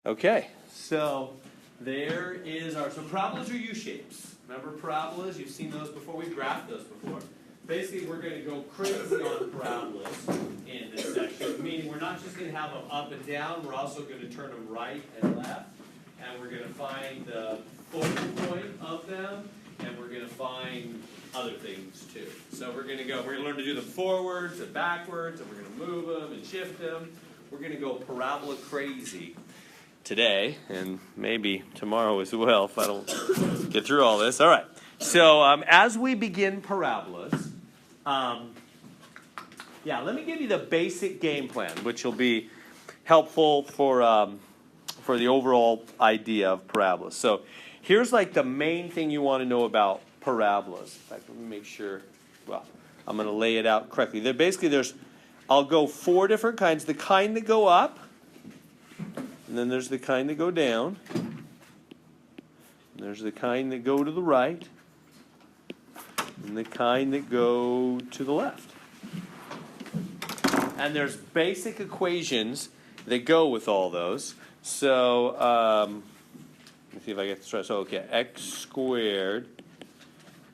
Okay, so there is our, so parabolas are U-shapes. Remember parabolas? You've seen those before. We've graphed those before. Basically, we're going to go crazy on parabolas in this section, meaning we're not just going to have them up and down, we're also going to turn them right and left, and we're going to find the focal point of them, and we're going to find other things too. So we're going to learn to do them forwards and backwards, and we're going to move them and shift them. We're going to go parabola crazy today, and maybe tomorrow as well if I don't get through all this. All right, so as we begin parabolas, let me give you the basic game plan, which will be helpful for the overall idea of parabolas. So here's like the main thing you want to know about parabolas. In fact, let me make sure, well, I'm going to lay it out correctly. I'll go 4 different kinds. The kind that go up, and then there's the kind that go down, and there's the kind that go to the right, and the kind that go to the left. And there's basic equations that go with all those. So let me see if I get this right. So okay, x squared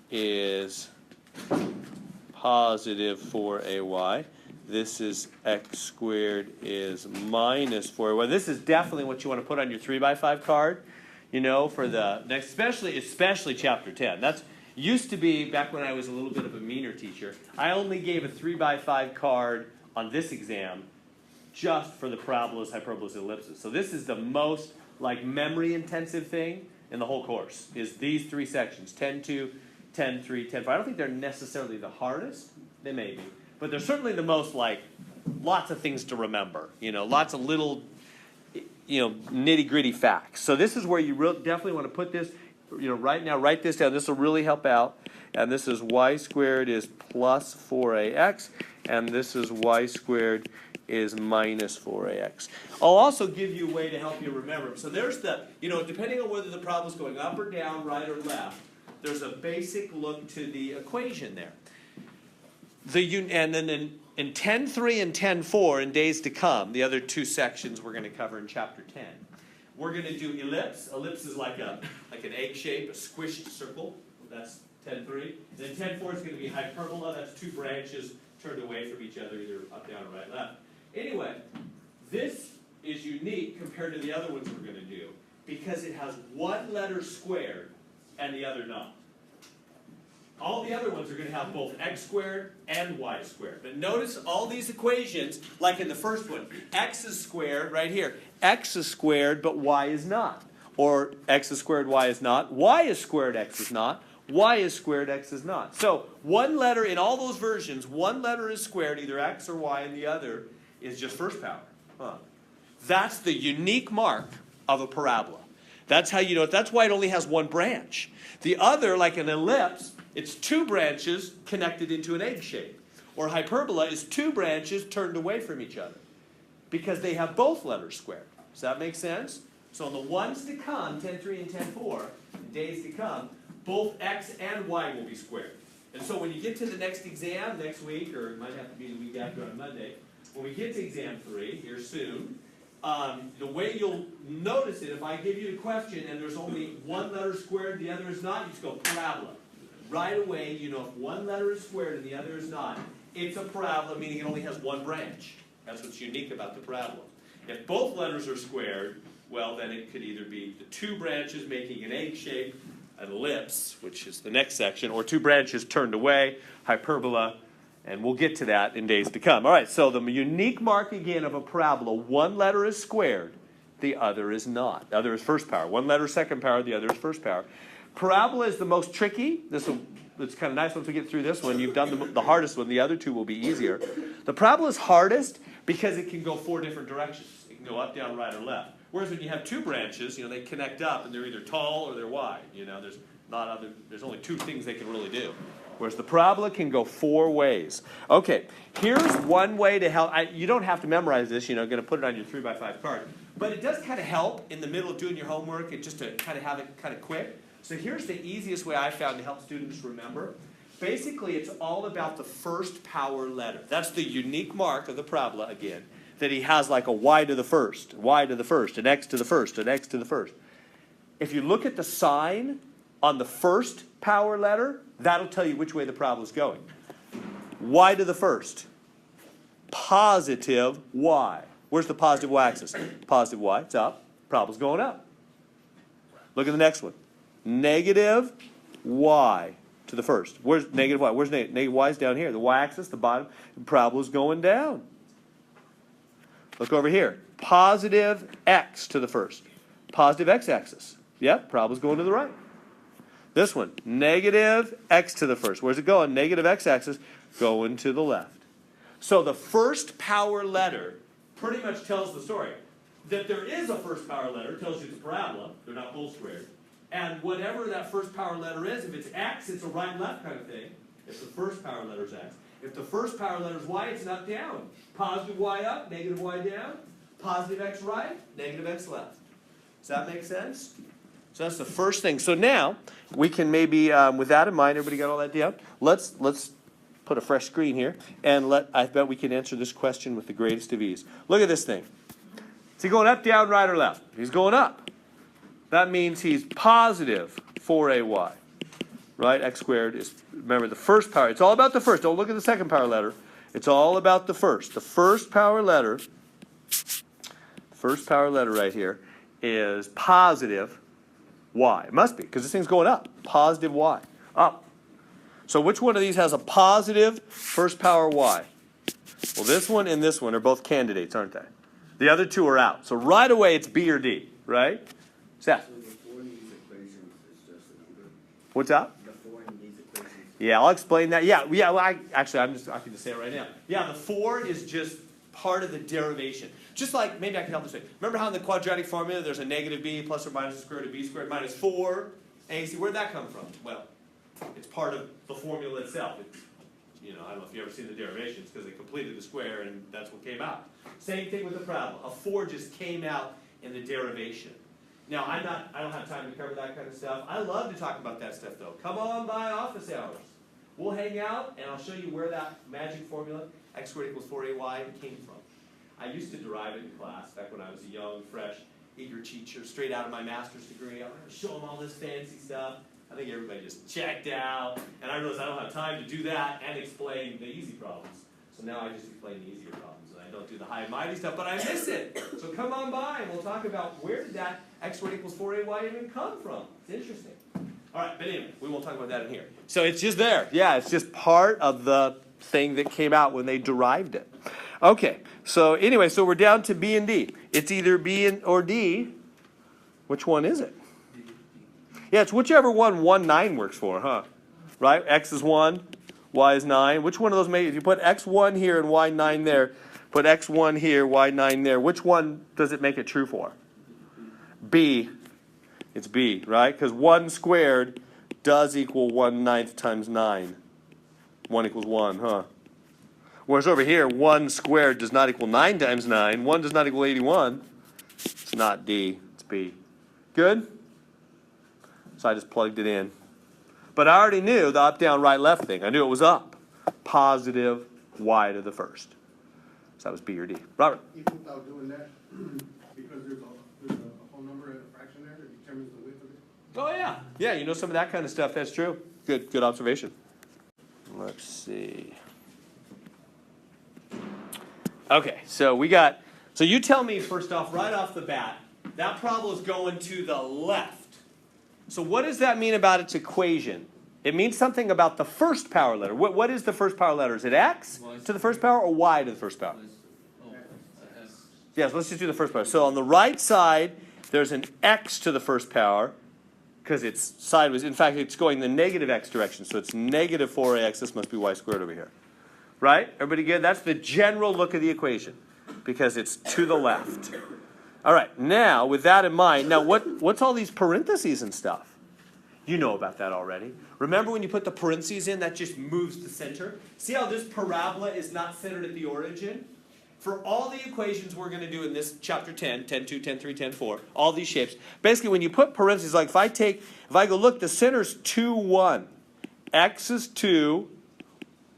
is positive 4ay. This is x squared is minus 4ay. This is definitely what you want to put on your 3x5 card, you know, for the next, especially chapter 10. That's used to be, back when I was a little bit of a meaner teacher, I only gave a 3x5 card on this exam just for the parabolas, hyperbolas, ellipses. So this is the most like memory intensive thing in the whole course, is these 3 sections, 10.2, 10.3, 10.5. I don't think they're necessarily the hardest. They may be. But they're certainly the most, like, lots of things to remember. You know, lots of little, you know, nitty-gritty facts. So this is where you definitely want to put this, you know, right now, write this down. This will really help out. And this is y squared is plus 4ax. And this is y squared is minus 4ax. I'll also give you a way to help you remember. So there's the, you know, depending on whether the problem is going up or down, right or left, there's a basic look to the equation there. And then in 10.3 and 10.4, in days to come, the other 2 sections we're going to cover in chapter 10, we're going to do ellipse. Ellipse is like an egg shape, a squished circle. That's 10.3. Then 10.4 is going to be hyperbola. That's 2 branches turned away from each other, either up, down, or right, left. Anyway, this is unique compared to the other ones we're going to do because it has one letter squared and the other not. All the other ones are going to have both x squared and y squared. But notice all these equations, like in the first one, x is squared right here. X is squared, but y is not. Or x is squared, y is not. Y is squared, x is not. Y is squared, x is not. So one letter, in all those versions, one letter is squared, either x or y, and the other is just first power. That's the unique mark of a parabola. That's how you know it. That's why it only has one branch. The other, like an ellipse, it's 2 branches connected into an egg shape. Or hyperbola is 2 branches turned away from each other. Because they have both letters squared. Does that make sense? So in the ones to come, 10.3 and 10.4, in days to come, both x and y will be squared. And so when you get to the next exam next week, or it might have to be the week after on Monday, when we get to exam 3, here soon, the way you'll notice it, if I give you a question and there's only one letter squared, the other is not, you just go parabola. Right away, you know if one letter is squared and the other is not, it's a parabola, meaning it only has one branch. That's what's unique about the parabola. If both letters are squared, well, then it could either be the 2 branches making an egg shape, an ellipse, which is the next section, or 2 branches turned away, hyperbola, and we'll get to that in days to come. All right, so the unique mark again of a parabola, one letter is squared, the other is not. The other is first power. One letter is second power, the other is first power. Parabola is the most tricky. It's kind of nice once we get through this one. You've done the hardest one. The other 2 will be easier. The parabola is hardest because it can go 4 different directions. It can go up, down, right, or left. Whereas when you have 2 branches, you know, they connect up and they're either tall or they're wide. You know, there's only 2 things they can really do. Whereas the parabola can go 4 ways. Okay, here's one way to help. You don't have to memorize this. You know, going to put it on your 3x5 card. But it does kind of help in the middle of doing your homework, just to kind of have it kind of quick. So here's the easiest way I found to help students remember. Basically, it's all about the first power letter. That's the unique mark of the parabola, again. that he has like a y to the first, y to the first, an x to the first, an x to the first. If you look at the sign on the first power letter, that'll tell you which way the parabola is going. Y to the first, positive y. Where's the positive y-axis? Positive y, it's up. Parabola's going up. Look at the next one. Negative y to the first. Where's negative y? Where's negative y? Is down here. The y-axis, the bottom. The parabola's going down. Look over here. Positive x to the first. Positive x-axis. Yep, parabola's going to the right. This one, negative x to the first. Where's it going? Negative x-axis going to the left. So the first power letter pretty much tells the story. That there is a first power letter tells you it's a parabola. They're not both squared. And whatever that first power letter is, if it's x, it's a right and left kind of thing. If the first power letter is x. If the first power letter is y, it's an up down. Positive y up, negative y down. Positive x right, negative x left. Does that make sense? So that's the first thing. So now we can maybe, with that in mind, everybody got all that down? Let's put a fresh screen here, and I bet we can answer this question with the greatest of ease. Look at this thing. Is he going up, down, right, or left? He's going up. That means he's positive 4ay. Right? X squared is, remember, the first power. It's all about the first. Don't look at the second power letter. It's all about the first. The first power letter right here is positive y. It must be, because this thing's going up. Positive y. Up. So which one of these has a positive first power y? Well, this one and this one are both candidates, aren't they? The other two are out. So right away it's B or D, right? Seth? So the 4 in these equations is just a number? What's that? The 4 in these equations. Yeah, I'll explain that. Yeah. Well, I can just say it right now. Yeah, the 4 is just part of the derivation. Just like, maybe I can help this way. Remember how in the quadratic formula there's a negative b plus or minus the square root of b squared minus 4 ac? Where'd that come from? Well, it's part of the formula itself. It's, I don't know if you've ever seen the derivations because they completed the square and that's what came out. Same thing with the parabola. A 4 just came out in the derivation. Now, I don't have time to cover that kind of stuff. I love to talk about that stuff, though. Come on by office hours. We'll hang out, and I'll show you where that magic formula, x squared equals 4ay, came from. I used to derive it in class back when I was a young, fresh, eager teacher, straight out of my master's degree. I would show them all this fancy stuff. I think everybody just checked out, and I realized I don't have time to do that and explain the easy problems. So now I just explain the easier problems, and I don't do the high and mighty stuff, but I miss it. So come on by, and we'll talk about where did that x squared equals 4ay even come from. It's interesting. All right, but anyway, we won't talk about that in here. So it's just there. Yeah, it's just part of the thing that came out when they derived it. Okay, so anyway, so we're down to B and D. It's either B or D. Which one is it? Yeah, it's whichever one 1, 9 works for, huh? Right? X is 1, Y is 9. Which one of those if you put X1 here and Y9 there, put X1 here, Y9 there, which one does it make it true for? B. It's B, right? Because 1 squared does equal 1/9 times 9. 1 equals 1, huh? Whereas over here, 1 squared does not equal 9 times 9. 1 does not equal 81. It's not D, it's B. Good? So I just plugged it in. But I already knew the up, down, right, left thing. I knew it was up. Positive y to the first. So that was B or D. Robert? Even without doing that, because there's a whole number and a fraction there that determines the width of it? Oh, yeah. Yeah, you know some of that kind of stuff. That's true. Good observation. Let's see. Okay, so you tell me first off, right off the bat, that problem is going to the left. So what does that mean about its equation? It means something about the first power letter. What is the first power letter? Is it x to the first power or y to the first power? Yes, let's just do the first power. So on the right side, there's an x to the first power because it's sideways. In fact, it's going the negative x direction. So it's negative 4ax. This must be y squared over here. Right? Everybody good? That's the general look of the equation because it's to the left. All right, now, with that in mind, now what's all these parentheses and stuff? You know about that already. Remember when you put the parentheses in, that just moves the center? See how this parabola is not centered at the origin? For all the equations we're going to do in this chapter 10, 10.2, 10.3, 10.4, all these shapes, basically when you put parentheses, like if I go look, the center's 2, 1. X is 2,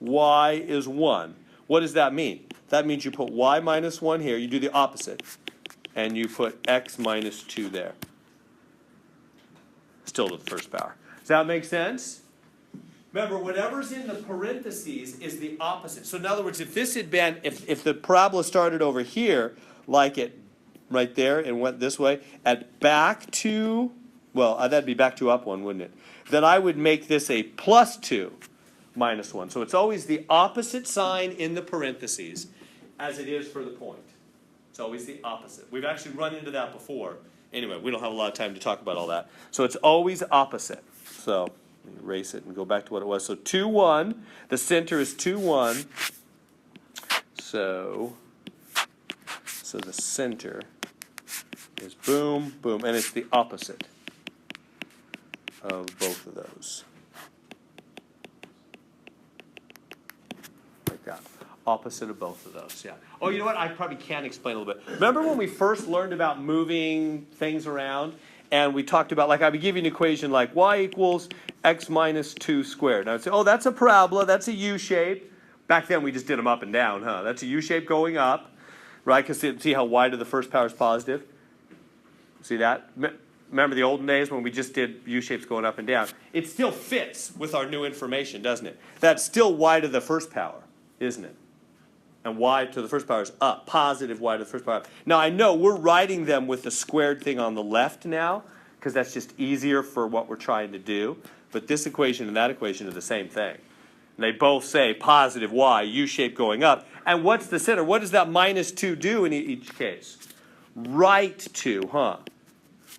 y is 1. What does that mean? that means you put y minus 1 here. You do the opposite. And you put x minus 2 there. Still to the first power. Does that make sense? Remember, whatever's in the parentheses is the opposite. So in other words, if this had been, if the parabola started over here, like it right there, and went this way, at back 2, well, that'd be back 2 up 1, wouldn't it? Then I would make this a plus 2 minus 1. So it's always the opposite sign in the parentheses as it is for the point. It's always the opposite. We've actually run into that before. Anyway, we don't have a lot of time to talk about all that. So it's always opposite. So erase it and go back to what it was. So 2, 1. The center is 2, 1. So the center is boom, boom. And it's the opposite of both of those. Like that. Opposite of both of those, yeah. Oh, you know what? I probably can explain a little bit. Remember when we first learned about moving things around? And we talked about, like, I would give you an equation like y equals x minus 2 squared. And I would say, oh, that's a parabola. That's a U shape. Back then, we just did them up and down, huh? That's a U shape going up, right? Because see how y to the first power is positive? See that? Remember the olden days when we just did U shapes going up and down? It still fits with our new information, doesn't it? That's still y to the first power, isn't it? And y to the first power is up, positive y to the first power. Now, I know we're writing them with the squared thing on the left now, because that's just easier for what we're trying to do. But this equation and that equation are the same thing. And they both say positive y, U shape going up. And what's the center? What does that minus 2 do in each case? Right 2, huh?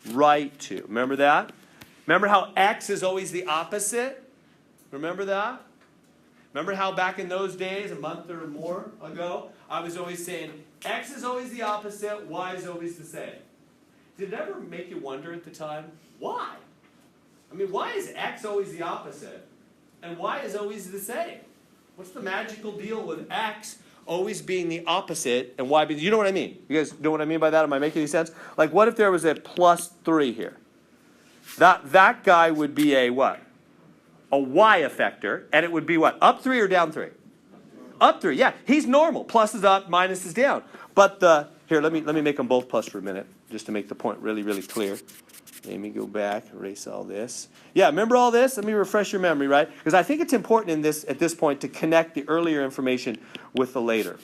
Right 2. Remember that? Remember how x is always the opposite? Remember that? Remember how back in those days, a month or more ago, I was always saying, x is always the opposite, y is always the same. Did it ever make you wonder at the time, why? I mean, why is x always the opposite, and y is always the same? What's the magical deal with x always being the opposite, and y being, you know what I mean? You guys know what I mean by that? Am I making any sense? Like, what if there was a plus 3 here? That guy would be a what? A y effector, and it would be what? Up 3 or down 3? Up 3, yeah. He's normal. Plus is up, minus is down. But here, let me make them both plus for a minute, just to make the point really, really clear. Let me go back, erase all this. Yeah, remember all this? Let me refresh your memory, right? Because I think it's important in this at this point to connect the earlier information with the later.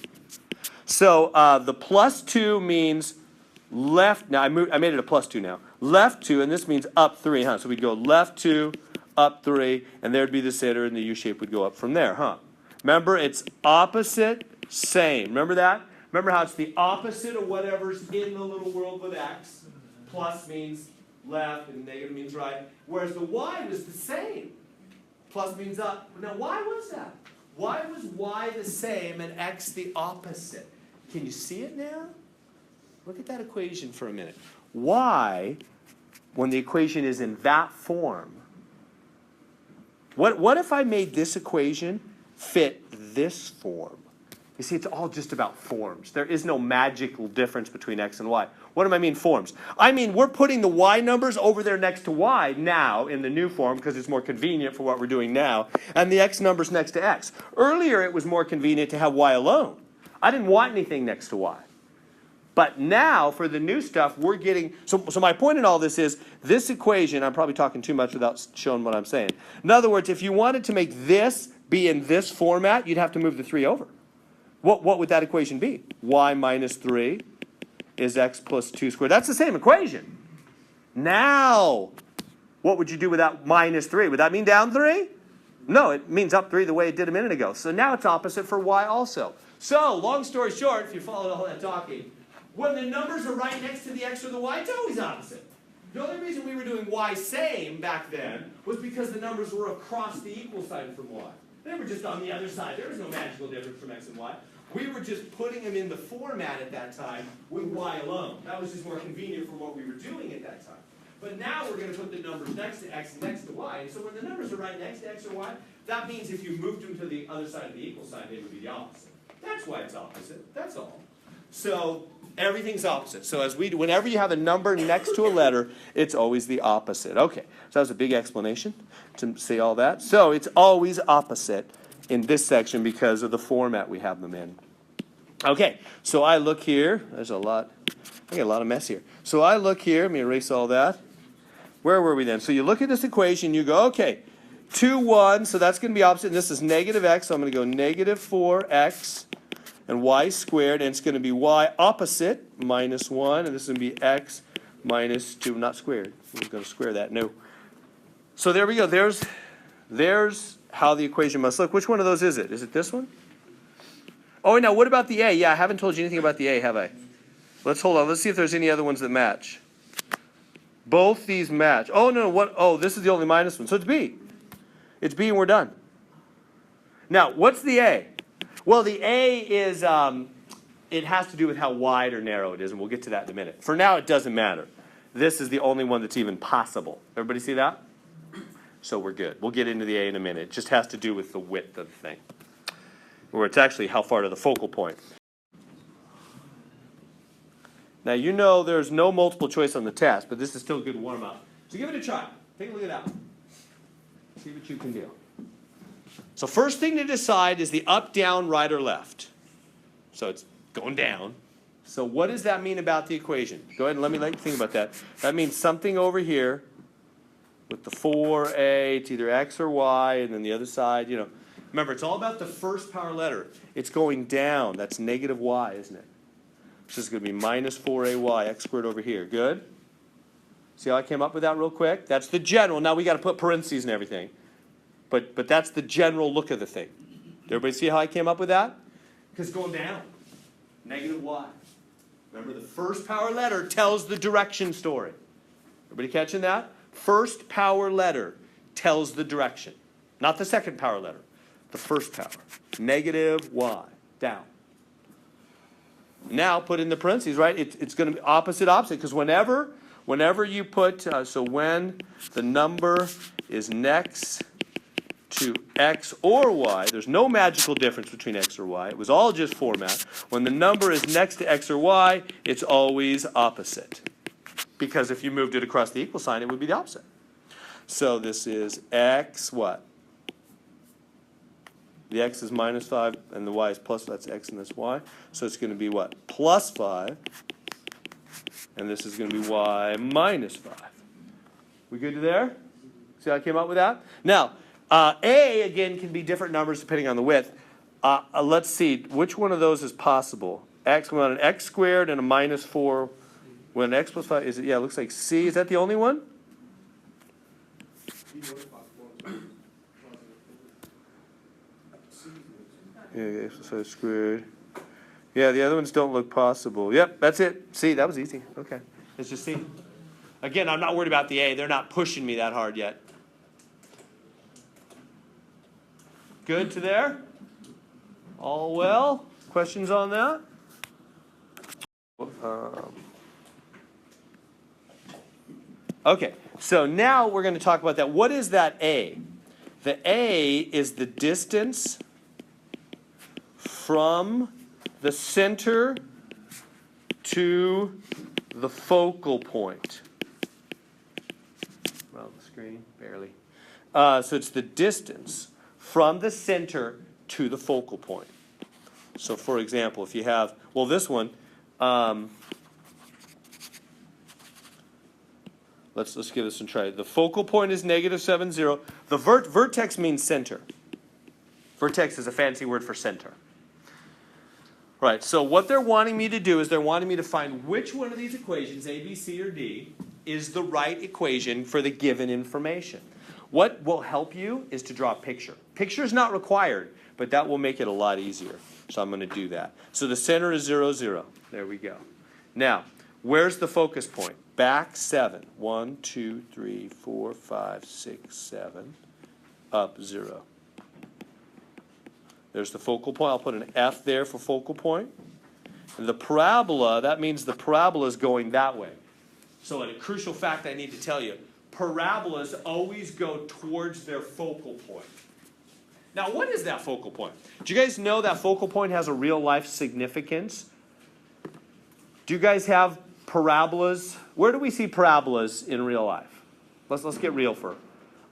So the plus 2 means left. Now I made it a plus 2 now. Left 2, and this means up 3, huh? So we'd go left 2. Up 3, and there'd be the center, and the U shape would go up from there, huh? Remember, it's opposite, same. Remember that? Remember how it's the opposite of whatever's in the little world with x. Plus means left, and negative means right. Whereas the y was the same. Plus means up. Now, why was that? Why was y the same and x the opposite? Can you see it now? Look at that equation for a minute. Y, when the equation is in that form, what if I made this equation fit this form? You see, it's all just about forms. There is no magical difference between x and y. What do I mean forms? I mean we're putting the y numbers over there next to y now in the new form because it's more convenient for what we're doing now, and the x numbers next to x. Earlier it was more convenient to have y alone. I didn't want anything next to y. But now, for the new stuff, we're getting... So my point in all this is, this equation, I'm probably talking too much without showing what I'm saying. In other words, if you wanted to make this be in this format, you'd have to move the 3 over. What would that equation be? Y minus 3 is x plus 2 squared. That's the same equation. Now, what would you do with that minus 3? Would that mean down 3? No, it means up 3 the way it did a minute ago. So now it's opposite for y also. So, long story short, if you followed all that talking, when the numbers are right next to the x or the y, it's always opposite. The only reason we were doing y same back then was because the numbers were across the equal sign from y. They were just on the other side. There was no magical difference from x and y. We were just putting them in the format at that time with y alone. That was just more convenient for what we were doing at that time. But now we're going to put the numbers next to x and next to y. And so when the numbers are right next to x or y, that means if you moved them to the other side of the equal sign, they would be the opposite. That's why it's opposite. That's all. So everything's opposite. So whenever you have a number next to a letter, it's always the opposite. Okay, so that was a big explanation to say all that. So it's always opposite in this section because of the format we have them in. Okay, so I look here. There's a lot. I got a lot of mess here. So I look here. Let me erase all that. Where were we then? So you look at this equation. You go, okay, 2, 1. So that's going to be opposite. And this is negative x. So I'm going to go negative 4x and y squared. And it's going to be y opposite minus 1. And this is going to be x minus 2. Not squared. We're going to square that. No. So there we go. There's how the equation must look. Which one of those is it? Is it this one? Oh, now what about the a? Yeah, I haven't told you anything about the a, have I? Let's hold on. Let's see if there's any other ones that match. Both these match. Oh, no, what? Oh, this is the only minus one. So it's b. It's b and we're done. Now, what's the a? Well, the a is, it has to do with how wide or narrow it is, and we'll get to that in a minute. For now, it doesn't matter. This is the only one that's even possible. Everybody see that? So we're good. We'll get into the a in a minute. It just has to do with the width of the thing. Or it's actually how far to the focal point. Now, you know there's no multiple choice on the test, but this is still a good warm-up. So give it a try. Take a look at that. See what you can do. So first thing to decide is the up, down, right, or left. So it's going down. So what does that mean about the equation? Go ahead and let me think about that. That means something over here with the 4a, it's either x or y, and then the other side, you know. Remember, it's all about the first power letter. It's going down. That's negative y, isn't it? This is going to be minus 4ay, x squared over here. Good? See how I came up with that real quick? That's the general. Now we got to put parentheses and everything. But that's the general look of the thing. Did everybody see how I came up with that? Because going down. Negative y. Remember, the first power letter tells the direction story. Everybody catching that? First power letter tells the direction. Not the second power letter. The first power. Negative y. Down. Now put in the parentheses, right? It's going to be opposite, because whenever you put, so when the number is next to x or y, there's no magical difference between x or y. It was all just format. When the number is next to x or y, it's always opposite. Because if you moved it across the equal sign, it would be the opposite. So this is x what? The x is minus 5, and the y is plus, that's x and that's y. So it's going to be what? Plus 5. And this is going to be y minus 5. We good to there? See how I came up with that? Now, a, again, can be different numbers depending on the width. Let's see. Which one of those is possible? X, we want an x squared and a minus 4. When x plus 5, is it? Yeah, it looks like c. Is that the only one? Yeah, x plus 5 squared. Yeah, the other ones don't look possible. Yep, that's it. C, that was easy. Okay. It's just C. Again, I'm not worried about the A. They're not pushing me that hard yet. Good to there? All well? Questions on that? Okay, so now we're going to talk about that. What is that A? The A is the distance from the center to the focal point. Well, the screen, barely. So it's the distance from the center to the focal point. So for example, if you have, well, this one, let's give this a try. The focal point is negative 7, 0. The vertex means center. Vertex is a fancy word for center. Right, so what they're wanting me to do is they're wanting me to find which one of these equations, A, B, C, or D, is the right equation for the given information. What will help you is to draw a picture. Picture is not required, but that will make it a lot easier. So I'm going to do that. So the center is 0, 0. There we go. Now, where's the focus point? Back 7. 1, 2, 3, 4, 5, 6, 7. Up 0. There's the focal point. I'll put an F there for focal point. And the parabola, that means the parabola is going that way. So a crucial fact I need to tell you, parabolas always go towards their focal point. Now, what is that focal point? Do you guys know that focal point has a real-life significance? Do you guys have parabolas? Where do we see parabolas in real life? Let's get real for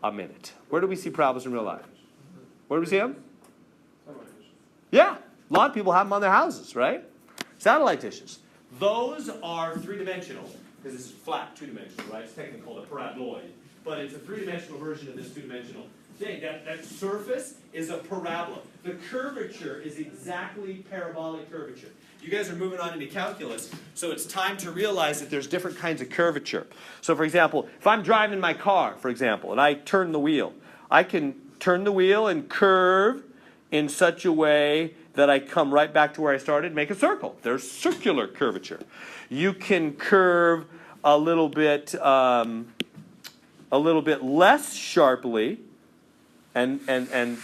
a minute. Where do we see parabolas in real life? Where do we see them? Yeah, A lot of people have them on their houses, right? Satellite dishes. Those are three-dimensional, because this is flat, two-dimensional, right? It's technically called a paraboloid, but it's a three-dimensional version of this two-dimensional thing. That surface is a parabola. The curvature is exactly parabolic curvature. You guys are moving on into calculus, so it's time to realize that there's different kinds of curvature. So for example, if I'm driving my car, for example, and I turn the wheel, I can turn the wheel and curve in such a way that I come right back to where I started, make a circle. There's circular curvature. You can curve a little bit less sharply and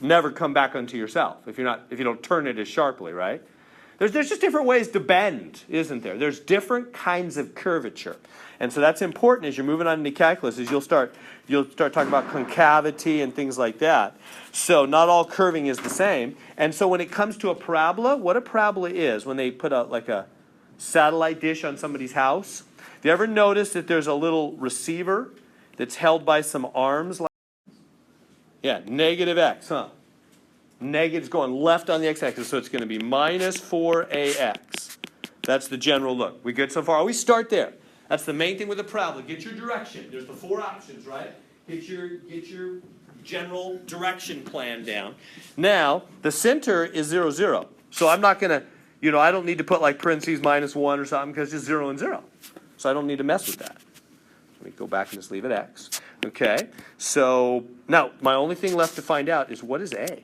never come back onto yourself if you don't turn it as sharply, right? There's just different ways to bend, isn't there? There's different kinds of curvature. And so that's important as you're moving on into calculus, is you'll start talking about concavity and things like that. So not all curving is the same. And so when it comes to a parabola, what a parabola is, when they put like a satellite dish on somebody's house, have you ever noticed that there's a little receiver that's held by some arms? Yeah, negative x, huh? Negative's going left on the x-axis, so it's going to be minus 4ax. That's the general look. We good so far? Always start there. That's the main thing with a parabola. Get your direction. There's the four options, right? Get your general direction plan down. Now, the center is 0, 0. So I'm not going to, I don't need to put like parentheses minus 1 or something, because it's just 0 and 0. So I don't need to mess with that. Let me go back and just leave it x. Okay, so now my only thing left to find out is, what is A?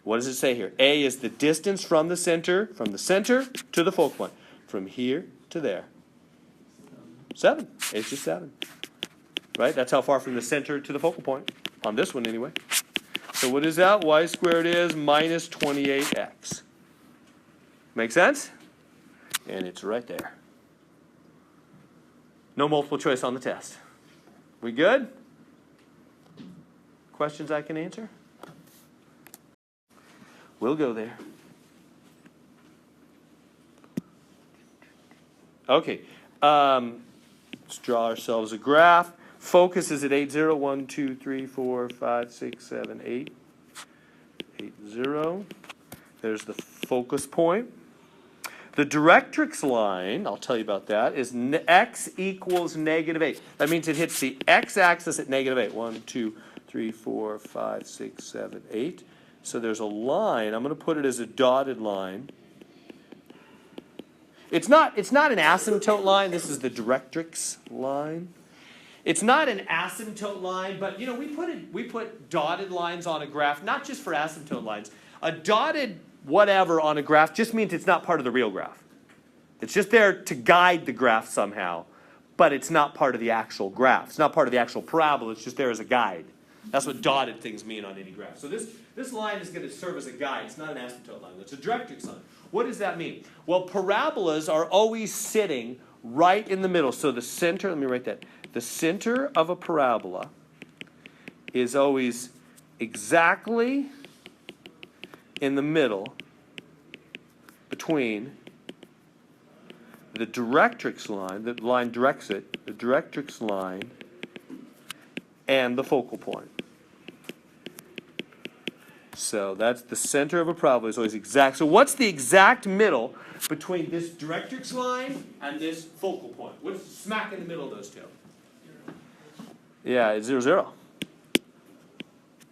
What does it say here? A is the distance from the center to the focal point. From here to there. 7. It's just 7. Right? That's how far from the center to the focal point. On this one, anyway. So what is that? Y squared is minus 28x. Make sense? And it's right there. No multiple choice on the test. We good? Questions I can answer? We'll go there. Okay. Let's draw ourselves a graph. Focus is at 8, 0. 1, 2, 3, 4, 5, 6, 7, 8. 8, 0. There's the focus point. The directrix line, I'll tell you about that, is x equals negative 8. That means it hits the x-axis at negative 8. 1, 2, 3, 4, 5, 6, 7, 8. So there's a line. I'm going to put it as a dotted line. It's not an asymptote line. This is the directrix line. It's not an asymptote line, but we put dotted lines on a graph, not just for asymptote lines. A dotted whatever on a graph just means it's not part of the real graph. It's just there to guide the graph somehow, but it's not part of the actual graph. It's not part of the actual parabola. It's just there as a guide. That's what dotted things mean on any graph. So this line is going to serve as a guide. It's not an asymptote line. It's a directrix line. What does that mean? Well, parabolas are always sitting right in the middle. So the center, let me write that. The center of a parabola is always exactly in the middle between the directrix line, the line directs it, the directrix line, and the focal point. So that's the center of a parabola is always exact. So what's the exact middle between this directrix line and this focal point? What's smack in the middle of those two? Yeah, it's 0, 0.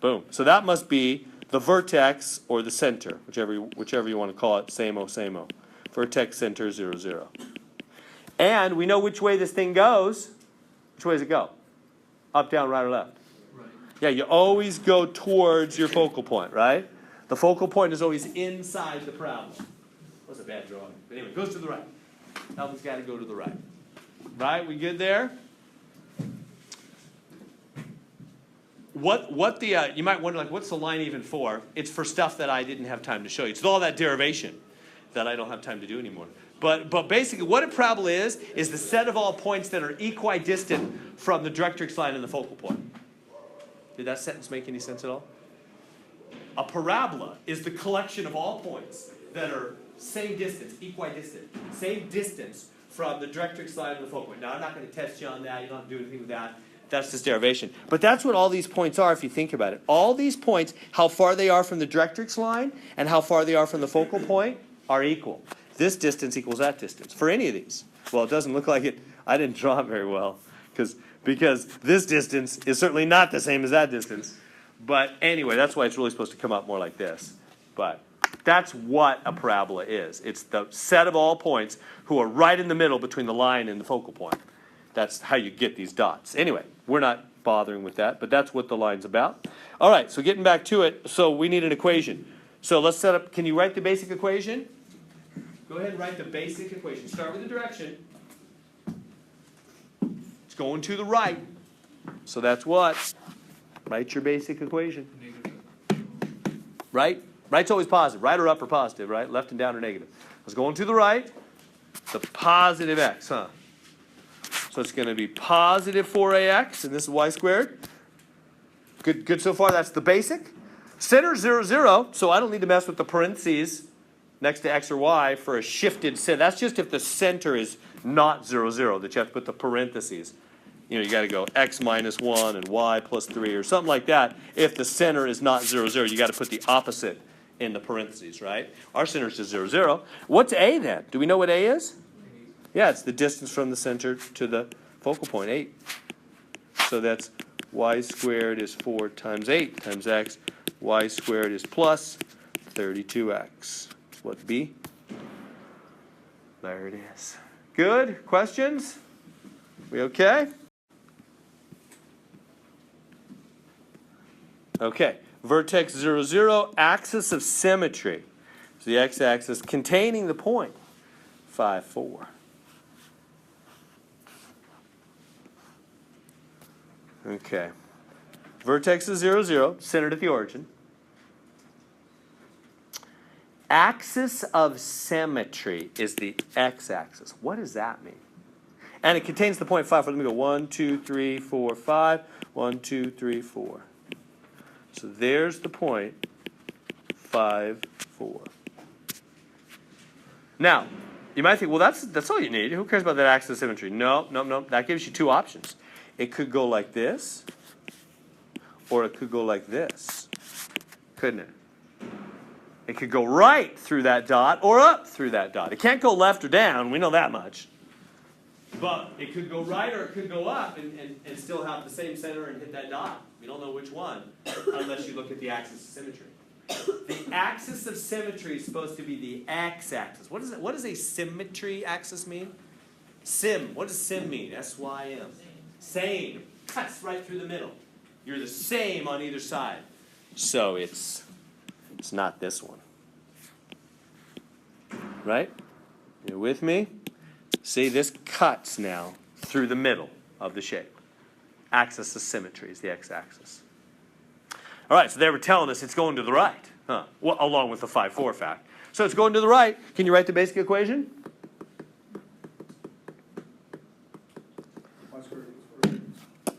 Boom. So that must be the vertex or the center, whichever you want to call it. Same-o, same-o. Vertex, center, 0, 0. And we know which way this thing goes. Which way does it go? Up, down, right, or left? Right. Yeah, you always go towards your focal point, right? The focal point is always inside the parabola. That's a bad drawing. But anyway, it goes to the right. That one's got to go to the right. Right? We good there? What the you might wonder, like, what's the line even for? It's for stuff that I didn't have time to show you. It's all that derivation that I don't have time to do anymore. But basically, what a parabola is the set of all points that are equidistant from the directrix line and the focal point. Did that sentence make any sense at all? A parabola is the collection of all points that are same distance, equidistant, same distance from the directrix line and the focal point. Now, I'm not going to test you on that. You don't have to do anything with that. That's this derivation. But that's what all these points are if you think about it. All these points, how far they are from the directrix line and how far they are from the focal point are equal. This distance equals that distance for any of these. Well, it doesn't look like it. I didn't draw it very well because this distance is certainly not the same as that distance. But anyway, that's why it's really supposed to come out more like this. But that's what a parabola is. It's the set of all points who are right in the middle between the line and the focal point. That's how you get these dots. Anyway, we're not bothering with that, but that's what the line's about. All right, so getting back to it, so we need an equation. So let's set up, can you write the basic equation? Go ahead and write the basic equation. Start with the direction. It's going to the right. So that's what? Write your basic equation. Right? Right's always positive. Right or up or positive, right? Left and down or negative. It's going to the right. The positive x, huh? So it's going to be positive 4ax, and this is y squared. Good so far. That's the basic. Center 0, 0, so I don't need to mess with the parentheses next to x or y for a shifted center. That's just if the center is not 0, 0, that you have to put the parentheses. You know, you got to go x minus 1 and y plus 3 or something like that. If the center is not 0, 0, you got to put the opposite in the parentheses, right? Our center is just 0, 0. What's a then? Do we know what a is? Yeah, it's the distance from the center to the focal point, 8. So that's y squared is 4 times 8 times x. Y squared is plus 32x. What b? There it is. Good? Questions? We okay? Okay. Vertex 0, 0, axis of symmetry. So the x-axis containing the point 5, 4. Okay. Vertex is 0, 0, centered at the origin. Axis of symmetry is the x-axis. What does that mean? And it contains the point 5. Let me go 1, 2, 3, 4, 5. 1, 2, 3, 4. So there's the point 5, 4. Now, you might think, well, that's all you need. Who cares about that axis of symmetry? No, no, no. That gives you two options. It could go like this, or it could go like this, couldn't it? It could go right through that dot or up through that dot. It can't go left or down. We know that much. But it could go right or it could go up and still have the same center and hit that dot. We don't know which one unless you look at the axis of symmetry. The axis of symmetry is supposed to be the x-axis. What does a symmetry axis mean? Sim. What does sim mean? S-Y-M. Same. Cuts right through the middle. You're the same on either side. So it's not this one. Right? You're with me? See, this cuts now through the middle of the shape. Axis of symmetry is the x-axis. All right, so they were telling us it's going to the right, huh? Well, along with the 5, 4 fact. So it's going to the right. Can you write the basic equation?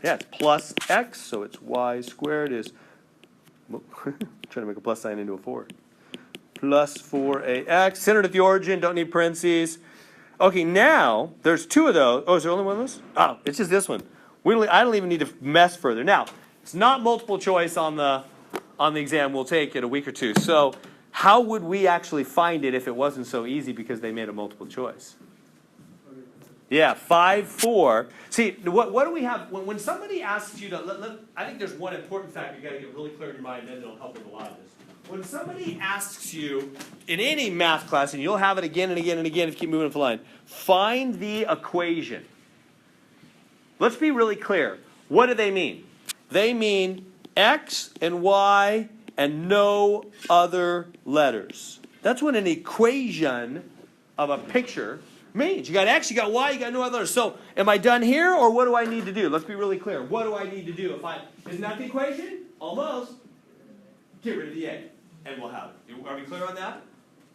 Yeah, it's plus x, so it's y squared is, trying to make a plus sign into a 4. Plus 4ax, centered at the origin, don't need parentheses. Okay, now, there's two of those. Oh, is there only one of those? Oh, it's just this one. I don't even need to mess further. Now, it's not multiple choice on the exam. We'll take it a week or two. So how would we actually find it if it wasn't so easy because they made a multiple choice? Yeah, 5, 4. See, what do we have? When somebody asks you to, I think there's one important fact you've got to get really clear in your mind, and then it'll help with a lot of this. When somebody asks you in any math class, and you'll have it again and again and again if you keep moving up the line, find the equation. Let's be really clear. What do they mean? They mean x and y and no other letters. That's what an equation of a picture means. You got x, you got y, you got no other letters. So am I done here, or what do I need to do? Let's be really clear. What do I need to do? Isn't that the equation? Almost. Get rid of the a, and we'll have it. Are we clear on that?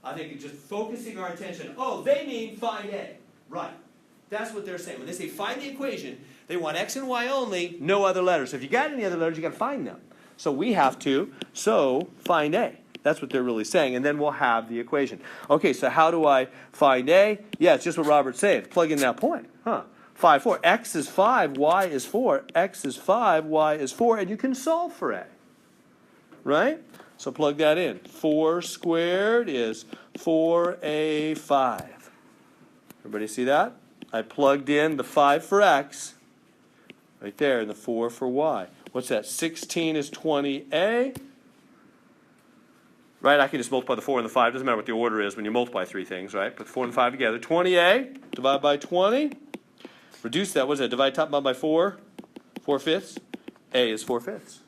I think it's just focusing our attention. Oh, they mean find a. Right. That's what they're saying. When they say find the equation, they want x and y only, no other letters. So if you got any other letters, you got to find them. So we have to, find a. That's what they're really saying. And then we'll have the equation. Okay, so how do I find a? Yeah, it's just what Robert's saying. Plug in that point. 5, 4. X is 5, y is 4. X is 5, y is 4. And you can solve for a. Right? So plug that in. 4 squared is 4a5. Everybody see that? I plugged in the 5 for x, right there, and the 4 for y. What's that? 16 is 20a. Right? I can just multiply the 4 and the 5. Doesn't matter what the order is when you multiply three things, right? Put 4 and 5 together. 20a, divide by 20. Reduce that. What is that? Divide top bound by 4. 4/5. A is 4/5.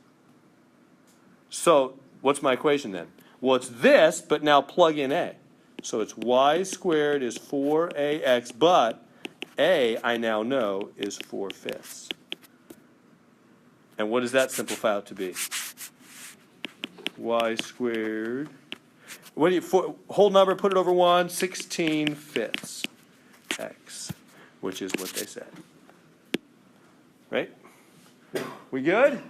So, what's my equation then? Well, it's this, but now plug in a. So it's y squared is 4ax, but a, I now know, is 4/5. And what does that simplify out to be? Y squared. What do you, whole number, put it over 1, 16/5 x, which is what they said. Right? We good?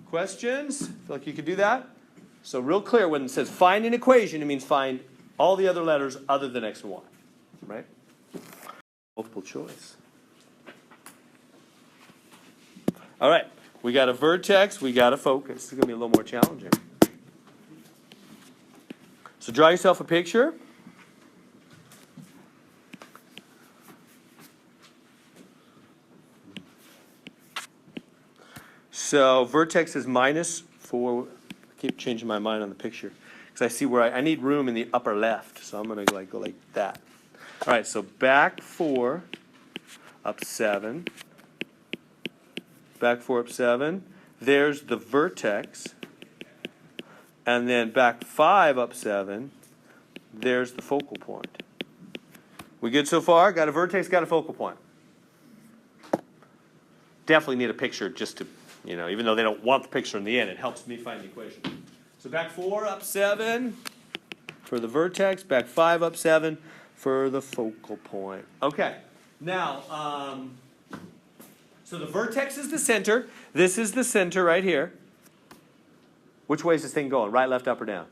Questions? Feel like you could do that? So real clear, when it says find an equation, it means find all the other letters other than x and y. Right? Multiple choice. All right. We got a vertex. We got a focus. It's going to be a little more challenging. So draw yourself a picture. So vertex is -4. I keep changing my mind on the picture because I see where I need room in the upper left. So I'm going to go like that. All right, so back 4, up 7. Back 4, up 7. There's the vertex. And then back 5, up 7. There's the focal point. We good so far? Got a vertex, got a focal point. Definitely need a picture just to, even though they don't want the picture in the end, it helps me find the equation. So back 4, up 7 for the vertex. Back 5, up 7 for the focal point. Okay. Now, so the vertex is the center. This is the center right here. Which way is this thing going? Right, left, up, or down?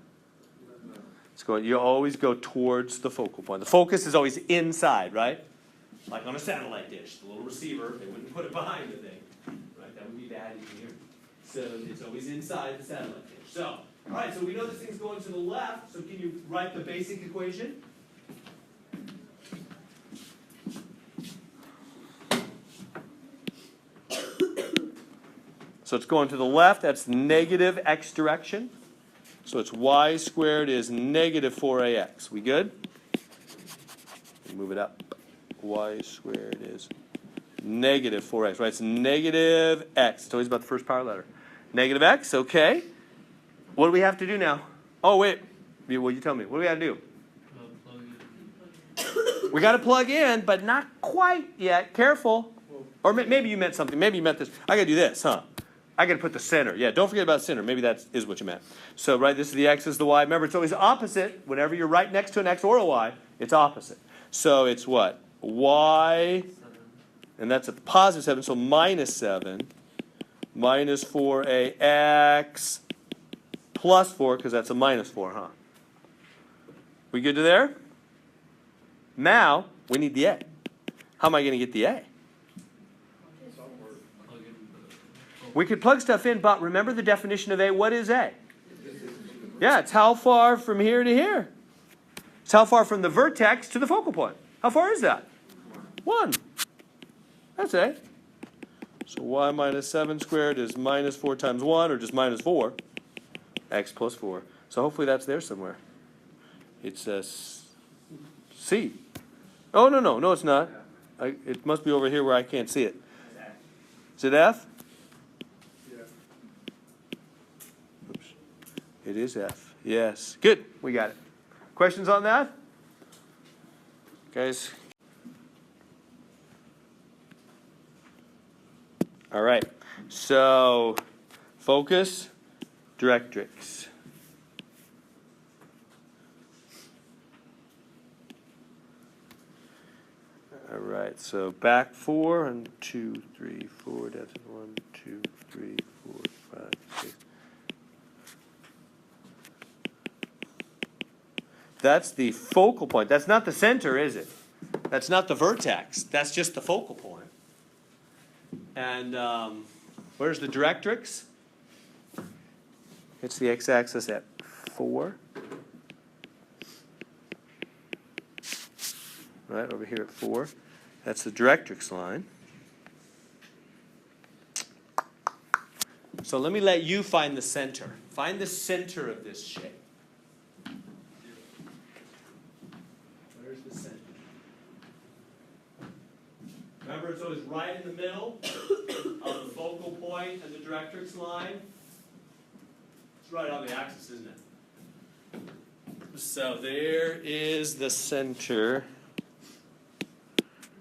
It's going. You always go towards the focal point. The focus is always inside, right? Like on a satellite dish, the little receiver. They wouldn't put it behind the thing, right? That would be bad engineering. So it's always inside the satellite dish. So, all right. So we know this thing's going to the left. So can you write the basic equation? So it's going to the left. That's negative x direction. So it's y squared is negative 4ax. We good? Move it up. Y squared is negative 4x. Right? It's negative x. It's always about the first power letter. Negative x. Okay. What do we have to do now? Oh, wait. Well, you tell me. What do we got to do? We got to plug in, but not quite yet. Careful. Or maybe you meant something. Maybe you meant this. I got to do this, huh? I got to put the center. Yeah, don't forget about center. Maybe that is what you meant. So, right, this is the x, this is the y. Remember, it's always opposite. Whenever you're right next to an x or a y, it's opposite. So it's what? Y, and that's a positive 7, so -7, minus 4ax, plus 4, because that's a -4, huh? We good to there? Now, we need the a. How am I going to get the a? We could plug stuff in, but remember the definition of a. What is a? Yeah, it's how far from here to here. It's how far from the vertex to the focal point. How far is that? 1. That's a. So y minus 7 squared is -4 times 1, or just -4. X plus 4. So hopefully that's there somewhere. It's a C. Oh, no, it's not. It must be over here where I can't see it. Is it F? It is F. Yes. Good. We got it. Questions on that? Guys? All right. So, focus, directrix. All right. So, back 4 and 2, 3, 4. That's 1, 2, 3, 4, 5, 6. That's the focal point. That's not the center, is it? That's not the vertex. That's just the focal point. And where's the directrix? It's the x-axis at 4. Right, over here at 4. That's the directrix line. So let me let you find the center. Find the center of this shape. Where's the center? Remember, it's always right in the middle of the focal point and the directrix line. It's right on the axis, isn't it? So there is the center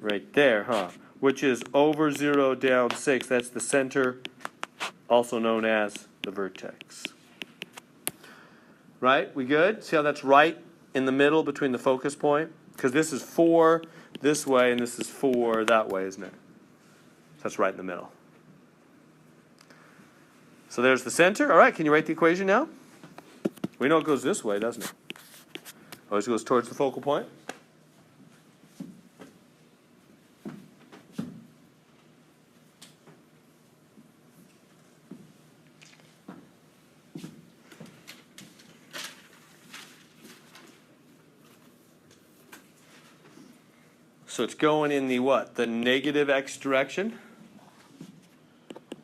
right there, huh? Which is over 0 down 6. That's the center, also known as the vertex. Right? We good? See how that's right in the middle between the focus point? Because this is 4 this way and this is 4 that way, isn't it? So that's right in the middle. So there's the center. All right, can you write the equation now? We know it goes this way, doesn't it? Always goes towards the focal point. So it's going in the what? The negative x direction.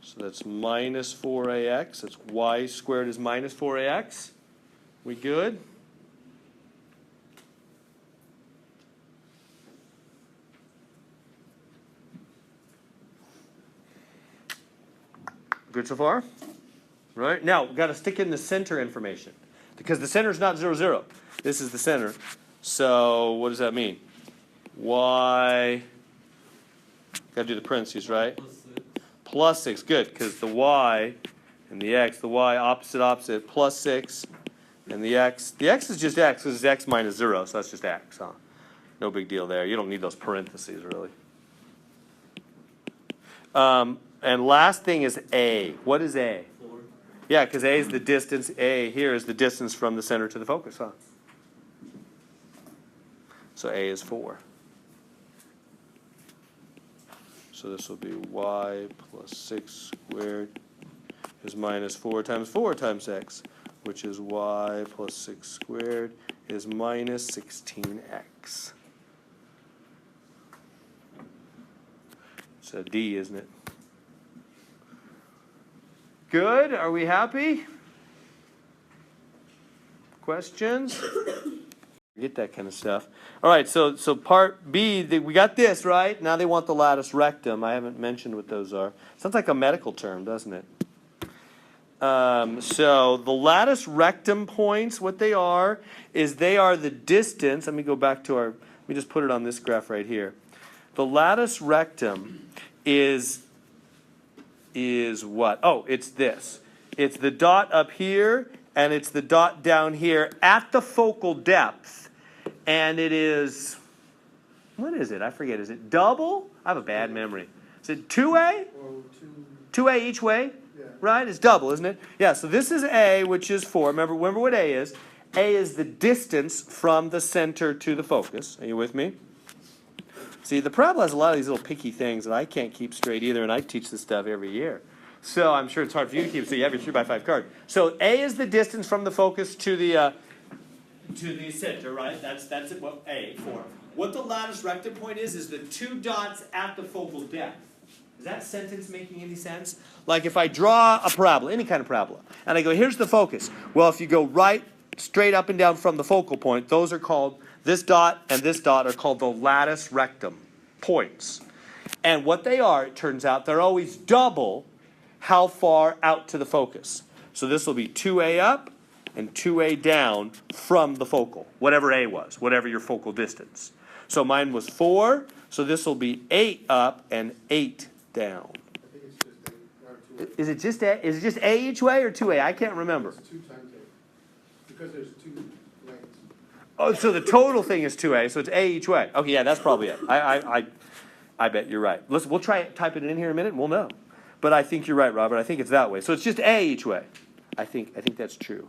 So that's minus 4ax. That's y squared is minus 4ax. We good? Good so far? Right? Now, we've got to stick in the center information. Because the center is not 0, 0. This is the center. So what does that mean? Y, got to do the parentheses, right? Plus 6, good, because the y and the x, the y opposite, plus 6, and the x is just x, because it's x minus 0, so that's just x, huh? No big deal there. You don't need those parentheses, really. And last thing is a. What is a? 4. Yeah, because a is the distance, a here is the distance from the center to the focus, huh? So a is 4. So this will be y plus 6 squared is minus 4 times x, which is y plus 6 squared is minus 16x. It's a D, isn't it? Good? Are we happy? Questions? Get that kind of stuff. All right, so part B, we got this, right? Now they want the latus rectum. I haven't mentioned what those are. Sounds like a medical term, doesn't it? So the latus rectum points, what they are, is they are the distance. Let me go back to let me just put it on this graph right here. The latus rectum is what? Oh, it's this. It's the dot up here, and it's the dot down here at the focal depth. And it is, what is it? I forget. Is it double? I have a bad memory. Is it 2A? Or 2A each way? Yeah. Right? It's double, isn't it? Yeah, so this is A, which is 4. Remember what A is. A is the distance from the center to the focus. Are you with me? See, the parabola has a lot of these little picky things that I can't keep straight either, and I teach this stuff every year. So I'm sure it's hard for you to keep, so you have your 3x5 card. So A is the distance from the focus to the center, right? That's it. Well, A, 4. What the latus rectum point is the 2 dots at the focal depth. Is that sentence making any sense? Like if I draw a parabola, any kind of parabola, and I go, here's the focus. Well, if you go right, straight up and down from the focal point, those are called, this dot and this dot are called the latus rectum points. And what they are, it turns out, they're always double how far out to the focus. So this will be 2A up and 2A down from the focal, whatever A was, whatever your focal distance. So mine was 4, so this will be 8 up and 8 down. I think it's just 8, or 2. Is it just A each way or 2A? I can't remember. It's 2 times 8. Because there's 2 lanes. Oh, so the total thing is 2A, so it's A each way. Okay, yeah, that's probably it. I bet you're right. We'll try it, type it in here in a minute, and we'll know. But I think you're right, Robert. I think it's that way. So it's just A each way. I think that's true.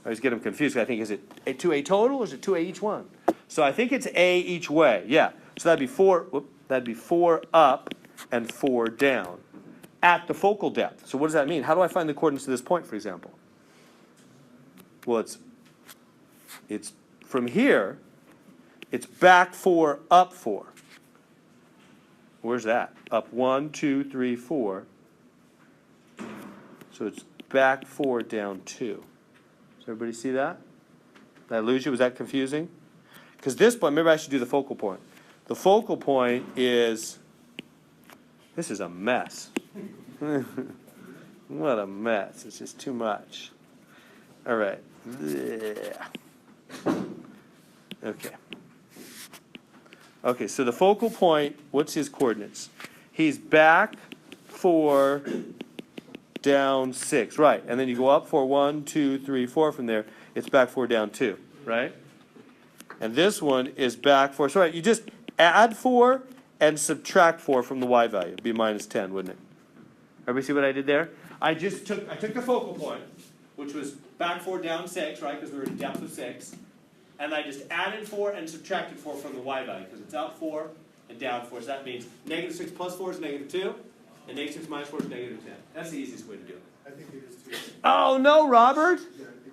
I always get them confused. I think, is it a 2A total or is it 2A each one? So I think it's A each way. Yeah. So that'd be 4. That'd be 4 up and 4 down at the focal depth. So what does that mean? How do I find the coordinates of this point, for example? Well, it's from here, it's back 4, up 4. Where's that? Up 1, 2, 3, 4. So it's back 4, down 2. Does everybody see that? Did I lose you? Was that confusing? Because this point, maybe I should do the focal point. The focal point is, this is a mess. What a mess. It's just too much. All right. Okay. Okay, so the focal point, what's his coordinates? He's back 4, down 6. Right, and then you go up 4, 1, 2, 3, 4 from there. It's back 4, down 2, right? And this one is back 4. So right, you just add 4 and subtract 4 from the y value. It'd be minus 10, wouldn't it? Everybody see what I did there? I took the focal point, which was back 4, down 6, right, because we were at a depth of 6. And I just added 4 and subtracted 4 from the y value, because it's up 4 and down 4. So that means negative 6 plus 4 is negative 2, and negative 6 minus 4 is negative 10. That's the easiest way to do it. I think it is too. Oh, no, Robert? Yeah, I think so.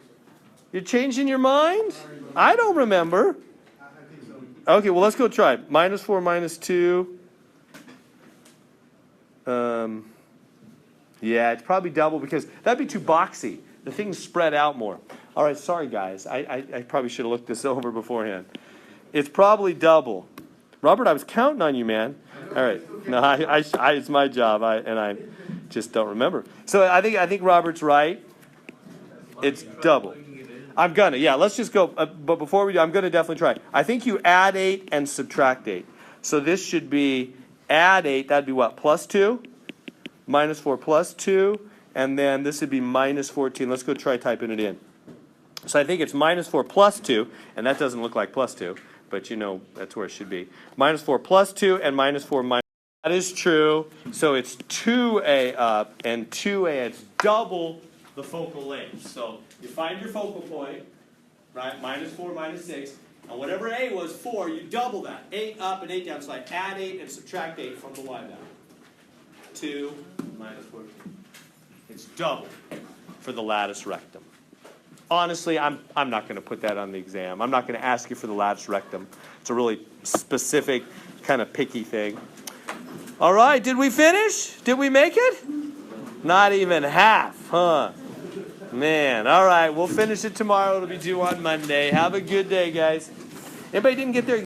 You're changing your mind? I don't remember. I think so. Okay, well, let's go try it. Minus 4 minus 2. Yeah, it's probably double because that'd be too boxy. The thing's spread out more. All right, sorry, guys. I probably should have looked this over beforehand. It's probably double. Robert, I was counting on you, man. All right. No, it's my job, and I just don't remember. So I think Robert's right. It's double. I'm gonna, yeah, let's just go. But before we do, I'm gonna definitely try. I think you add 8 and subtract 8. So this should be add 8. That'd be what? Plus 2? Minus 4 plus 2. And then this would be minus 14. Let's go try typing it in. So I think it's minus 4 plus 2. And that doesn't look like plus 2. But you know that's where it should be. Minus 4 plus 2 and minus 4 minus. That is true. So it's 2a up and 2a. It's double the focal length. So you find your focal point, right? Minus 4 minus 6. And whatever a was 4, you double that. 8 up and 8 down. So I add 8 and subtract 8 from the y value. 2 minus 14. It's double for the lattice rectum. Honestly, I'm not going to put that on the exam. I'm not going to ask you for the lattice rectum. It's a really specific, kind of picky thing. All right, did we finish? Did we make it? Not even half, huh? Man, all right, we'll finish it tomorrow. It'll be due on Monday. Have a good day, guys. Anybody didn't get their